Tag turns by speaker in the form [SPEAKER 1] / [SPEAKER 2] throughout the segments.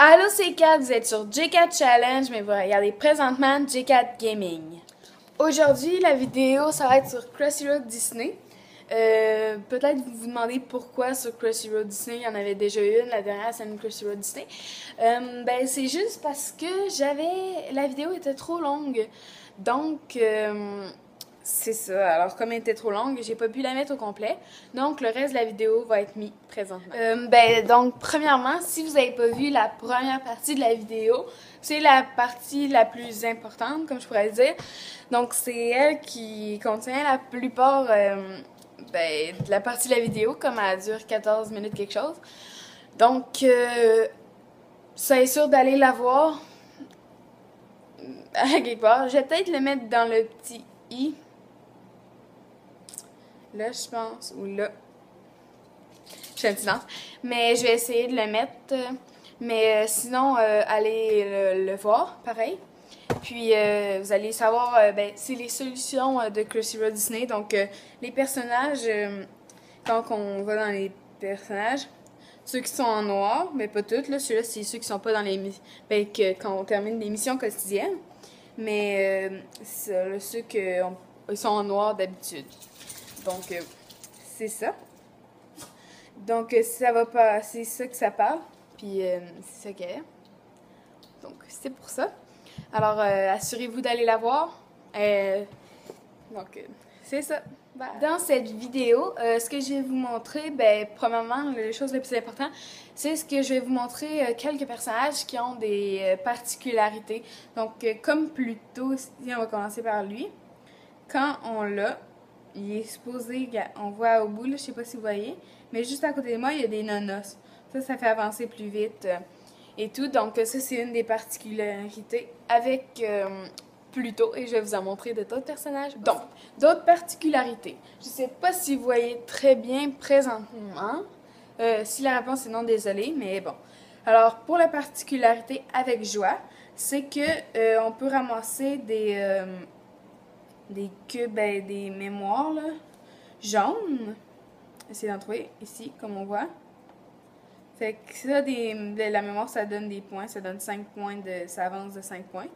[SPEAKER 1] Allô, c'est Kat, vous êtes sur J4 Challenge, mais vous regardez présentement J4 Gaming. Aujourd'hui, la vidéo, ça va être sur Crossy Road Disney. Peut-être vous vous demandez pourquoi sur Crossy Road Disney, il y en avait déjà une, la dernière c'est une Crossy Road Disney. Ben, c'est juste parce que la vidéo était trop longue. Donc, c'est ça. Alors, comme elle était trop longue, j'ai pas pu la mettre au complet. Donc, le reste de la vidéo va être mis présentement. Donc, premièrement, si vous n'avez pas vu la première partie de la vidéo, c'est la partie la plus importante, comme je pourrais le dire. Donc, c'est elle qui contient la plupart de la partie de la vidéo, comme elle dure 14 minutes quelque chose. Donc, soyez sûr d'aller la voir à quelque part. Je vais peut-être le mettre dans le petit i. Là, je pense, ou là. Je fais un silence. Mais je vais essayer de le mettre. Mais sinon, allez le voir, pareil. Puis, vous allez savoir, c'est les solutions de Crossy Road Disney. Donc, les personnages, quand on va dans les personnages, ceux qui sont en noir, mais pas tous, là, ceux-là, c'est ceux qui sont pas dans les quand on termine les missions quotidiennes. Mais ceux qui sont en noir d'habitude. Donc, c'est ça. Donc, ça va pas, c'est ça que ça parle. Puis, c'est ça qu'elle est. Donc, c'est pour ça. Alors, assurez-vous d'aller la voir. C'est ça. Bye. Dans cette vidéo, ce que je vais vous montrer, premièrement, les choses les plus importantes, c'est ce que je vais vous montrer quelques personnages qui ont des particularités. Donc, comme plus tôt, on va commencer par lui. Quand on l'a, il est supposé, on voit au bout, là, je sais pas si vous voyez, mais juste à côté de moi, il y a des nonos. Ça fait avancer plus vite et tout. Donc, ça, c'est une des particularités avec Pluto, et je vais vous en montrer d'autres personnages. Donc, d'autres particularités. Je sais pas si vous voyez très bien présentement. Si la réponse est non, désolé, mais bon. Alors, pour la particularité avec joie, c'est que on peut ramasser des cubes, des mémoires là, jaunes. Essayez d'en trouver ici, comme on voit. Fait que ça, de la mémoire, ça donne des points. Ça donne 5 points, ça avance de 5 points.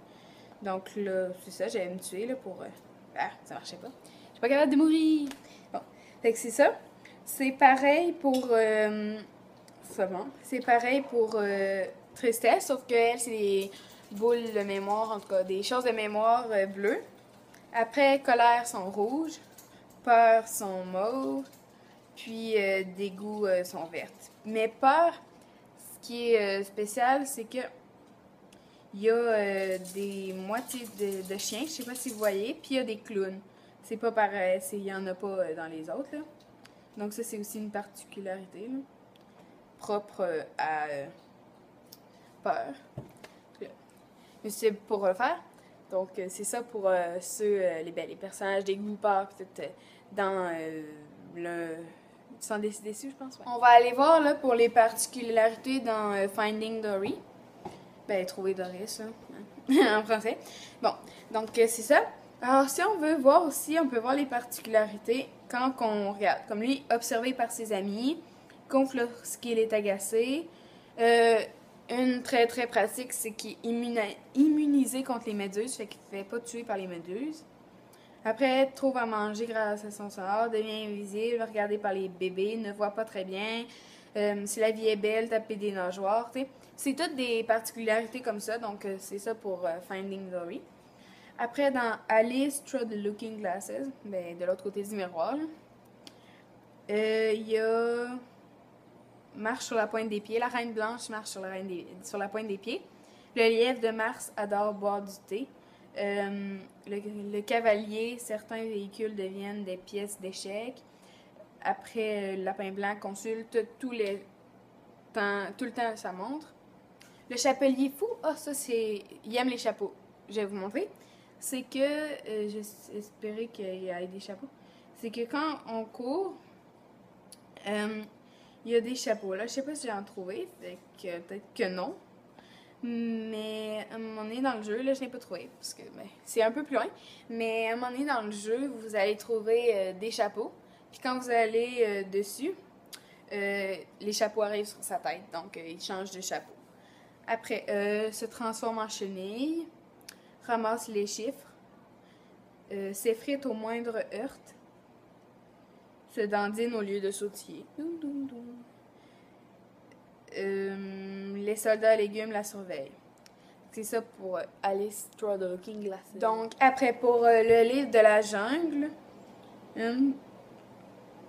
[SPEAKER 1] Donc là, c'est ça, j'allais me tuer là, pour... ça marchait pas. Je suis pas capable de mourir! Bon, fait que c'est ça. C'est pareil pour... C'est pareil pour Tristesse, sauf que elle, c'est des boules de mémoire, en tout cas, des choses de mémoire bleues. Après, colère sont rouges, peur sont mauves, puis dégoût sont vertes. Mais peur, ce qui est spécial, c'est que il y a des moitiés de chiens, je sais pas si vous voyez, puis il y a des clowns. C'est pas pareil, il y en a pas dans les autres, là. Donc ça, c'est aussi une particularité, là, propre à peur. Mais c'est pour le faire. Donc, c'est ça pour les personnages des peur, peut-être dans le... Sans décider dessus, je pense. Ouais. On va aller voir là, pour les particularités dans Finding Dory. Trouver Doris, hein, en français. Bon, donc c'est ça. Alors, si on veut voir aussi, on peut voir les particularités quand on regarde. Comme lui, observé par ses amis, gonfle lorsqu'il est agacé. Une très très pratique, c'est qu'il est immunisé contre les méduses, fait qu'il ne fait pas tuer par les méduses. Après, trouve à manger grâce à son sort, devient invisible, regardé par les bébés, ne voit pas très bien. Si la vie est belle, taper des nageoires, tu sais. C'est toutes des particularités comme ça, donc c'est ça pour Finding Dory. Après, dans Alice Through the Looking Glasses, de l'autre côté du miroir, il y a marche sur la pointe des pieds. La reine blanche marche sur la pointe des pieds. Le lièvre de Mars adore boire du thé. Le cavalier, certains véhicules deviennent des pièces d'échecs. Après, le lapin blanc consulte tout le temps sa montre. Le chapelier fou, ça c'est... Il aime les chapeaux. Je vais vous montrer. C'est que, j'espérais qu'il y ait des chapeaux. C'est que quand on court, il y a des chapeaux. Là, je sais pas si j'en trouvé, fait que peut-être que non. Mais à un moment donné dans le jeu, là, je n'ai pas trouvé, parce que c'est un peu plus loin. Mais à un moment donné dans le jeu, vous allez trouver des chapeaux. Puis quand vous allez dessus, les chapeaux arrivent sur sa tête, donc il change de chapeau. Après, se transforme en chenille, ramasse les chiffres, s'effrite au moindre heurte, se dandine au lieu de sautiller. Doum, doum, doum. Les soldats à légumes la surveillent. C'est ça pour Alice
[SPEAKER 2] Through the Looking Glasses.
[SPEAKER 1] Donc, après, pour le livre de la jungle,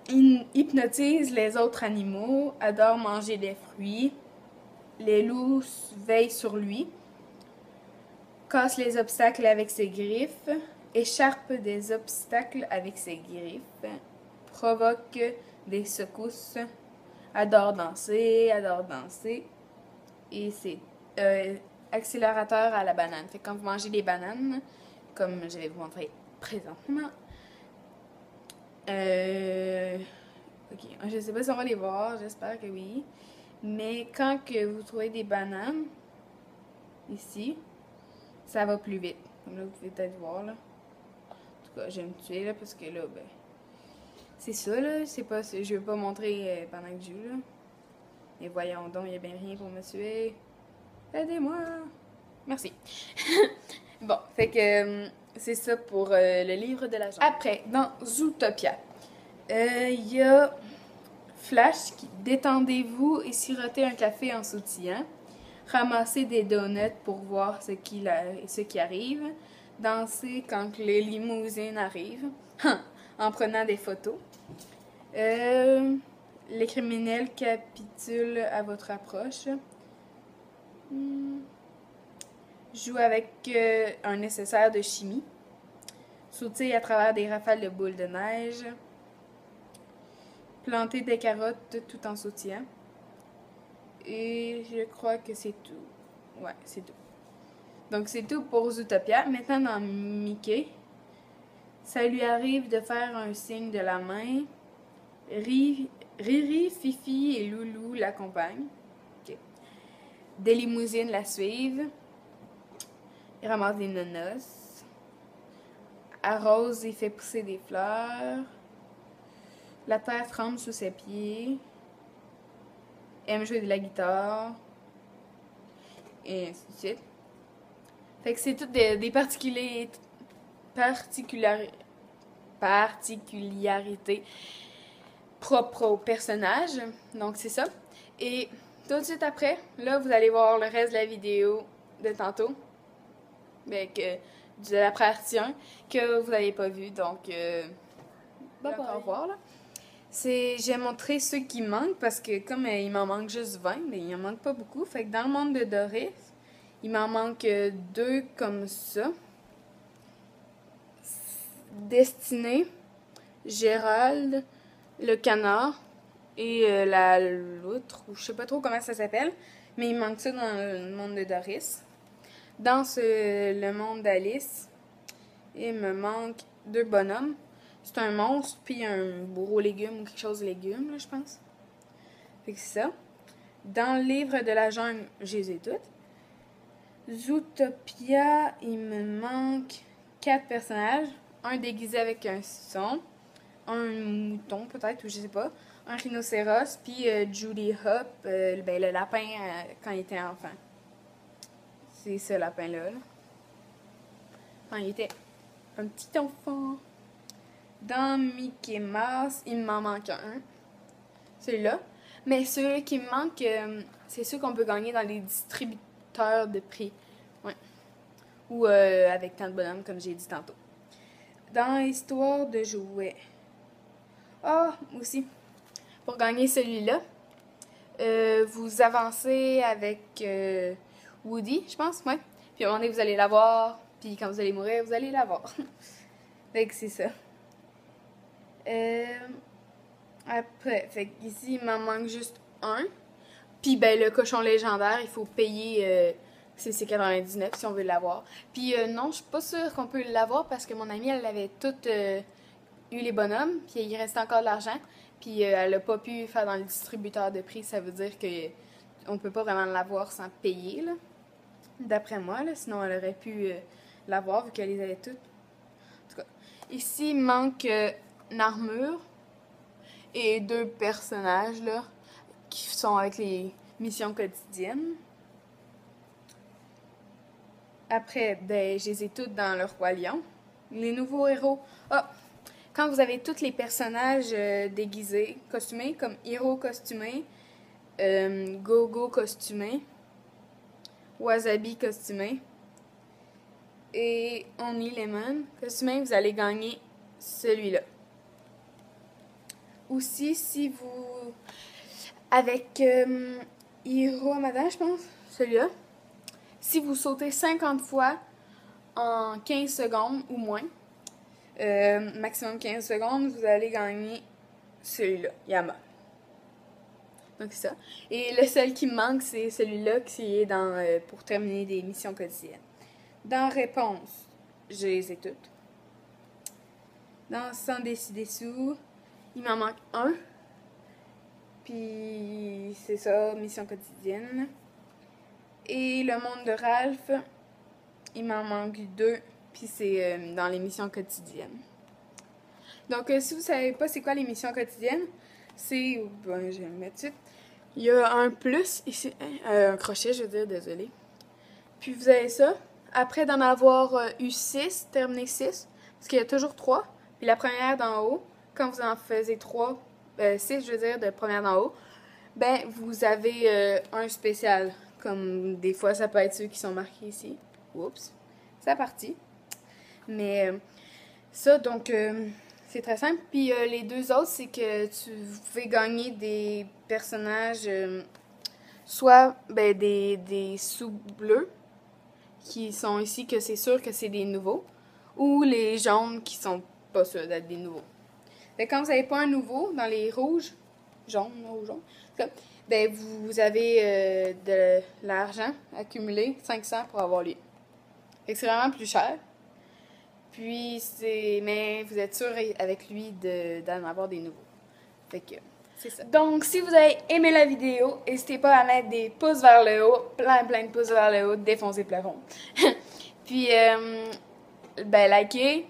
[SPEAKER 1] il hypnotise les autres animaux, adore manger des fruits, les loups veillent sur lui, casse les obstacles avec ses griffes, écharpe des obstacles avec ses griffes, provoque des secousses, adore danser, et c'est accélérateur à la banane. Fait que quand vous mangez des bananes, comme je vais vous montrer présentement, ok, je sais pas si on va les voir, j'espère que oui. Mais quand que vous trouvez des bananes, ici, ça va plus vite. Comme là, vous pouvez peut-être voir, là. En tout cas, je vais me tuer, là, parce que là, ben... C'est ça, là. C'est pas... Je vais pas montrer pendant que je joue, là. Mais voyons donc, il y a bien rien pour me tuer. Aidez-moi! Merci. Bon, fait que... c'est ça pour le livre de la jungle. Après, dans Zootopia, il y a Flash qui détendez-vous et sirotez un café en sautillant. Ramassez des donuts pour voir ce qui arrive. Dansez quand les limousines arrivent. En prenant des photos. Les criminels capitulent à votre approche. Joue avec un nécessaire de chimie. Sautez à travers des rafales de boules de neige. Planter des carottes tout en sautillant. Et je crois que c'est tout. Ouais, c'est tout. Donc c'est tout pour Zootopia. Maintenant dans Mickey, ça lui arrive de faire un signe de la main. Riri, Fifi et Loulou l'accompagnent. Okay. Des limousines la suivent. Il ramasse des nonos. Arrose et fait pousser des fleurs. La terre tremble sous ses pieds. Aime jouer de la guitare. Et ainsi de suite. Fait que c'est toutes des particularités propres au personnage. Donc c'est ça. Et tout de suite après, là vous allez voir le reste de la vidéo de tantôt. Avec de la partie 1 que vous n'avez pas vu. Donc bye bye. Au revoir là. J'ai montré ceux qui manquent parce que comme il m'en manque juste 20, mais il en manque pas beaucoup. Fait que dans le monde de Doris, il m'en manque 2 comme ça. Destinée, Gérald, le canard et la loutre, ou je sais pas trop comment ça s'appelle, mais il manque ça dans le monde de Doris. Dans le monde d'Alice, il me manque 2 bonhommes. C'est un monstre, puis un bourreau légumes ou quelque chose de légumes, là, je pense. Fait que c'est ça. Dans le livre de la jungle, je les ai toutes. Zootopia, il me manque 4 personnages. Un déguisé avec un son. Un mouton, peut-être, ou je sais pas. Un rhinocéros, puis Julie Hop, le lapin quand il était enfant. C'est ce lapin-là. Là. Quand il était un petit enfant. Dans Mickey Mouse, il m'en manque un. Celui-là. Mais ceux qui me manquent, c'est ceux qu'on peut gagner dans les distributeurs de prix. Ouais. Ou avec tant de bonhommes, comme j'ai dit tantôt. Dans Histoire de jouets. Ah, aussi. Pour gagner celui-là, vous avancez avec Woody, je pense, ouais. Puis à un moment donné, vous allez l'avoir. Puis quand vous allez mourir, vous allez l'avoir. Fait que c'est ça. Après, fait qu'ici, il m'en manque juste un. Puis, ben, le cochon légendaire, il faut payer c'est 99 si on veut l'avoir. Puis, non, je suis pas sûre qu'on peut l'avoir parce que mon amie, elle avait toutes eu les bonhommes. Puis, il restait encore de l'argent. Puis, elle a pas pu faire dans le distributeur de prix. Ça veut dire que on peut pas vraiment l'avoir sans payer, là. D'après moi, là. Sinon, elle aurait pu l'avoir vu qu'elle les avait toutes. En tout cas, ici, il manque une armure et 2 personnages là qui sont avec les missions quotidiennes. Après, ben, je les ai toutes dans le Roi Lion. Les nouveaux héros. Ah! Quand vous avez tous les personnages déguisés, costumés, comme Hiro costumé, Gogo costumé, Wasabi costumé et Only Lemon costumé, vous allez gagner celui-là. Aussi, si vous... Avec Hiro Hamada, je pense, celui-là. Si vous sautez 50 fois en 15 secondes ou moins, maximum 15 secondes, vous allez gagner celui-là, Yama. Donc c'est ça. Et le seul qui me manque, c'est celui-là qui est dans pour terminer des missions quotidiennes. Dans Réponse, je les ai toutes. Dans Sans décider sous, il m'en manque un. Puis c'est ça, mission quotidienne. Et le monde de Ralph, il m'en manque deux. Puis c'est dans les missions quotidiennes. Donc si vous savez pas c'est quoi les missions quotidiennes, c'est... Ben, je vais le mettre tout de suite. Il y a un plus ici, un crochet, je veux dire, désolé. Puis vous avez ça. Après d'en avoir eu 6, terminé 6, parce qu'il y a toujours 3. Puis la première d'en haut, quand vous en faisiez 3, 6, je veux dire, de première d'en haut, ben vous avez un spécial. Comme des fois, ça peut être ceux qui sont marqués ici. Oups, c'est parti. Mais ça, donc, c'est très simple. Puis les deux autres, c'est que vous pouvez gagner des personnages, soit ben, des sous-bleus, qui sont ici, que c'est sûr que c'est des nouveaux, ou les jaunes qui sont pas sûrs d'être des nouveaux. Fait quand vous n'avez pas un nouveau, dans les rouges, jaunes, rouge, jaune, ben vous avez de l'argent accumulé, 500 pour avoir lui. Fait que c'est vraiment plus cher. Puis mais vous êtes sûr avec lui d'en avoir des nouveaux. Fait que c'est ça. Donc si vous avez aimé la vidéo, n'hésitez pas à mettre des pouces vers le haut, plein de pouces vers le haut, défoncer le plafond. Puis ben likez,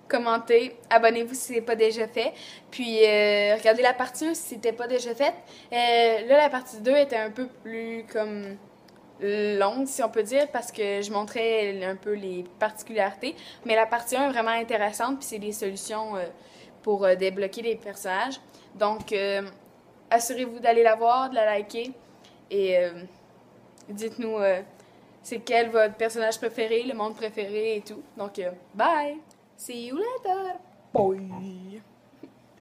[SPEAKER 1] commentez, abonnez-vous si ce n'est pas déjà fait. Puis regardez la partie 1 si c'était pas déjà fait. Là la partie 2 était un peu plus comme longue, si on peut dire, parce que je montrais un peu les particularités. Mais la partie 1 est vraiment intéressante, puis c'est des solutions pour débloquer les personnages. Donc, assurez-vous d'aller la voir, de la liker, et dites-nous c'est quel votre personnage préféré, le monde préféré et tout. Donc, bye! See you later! Bye!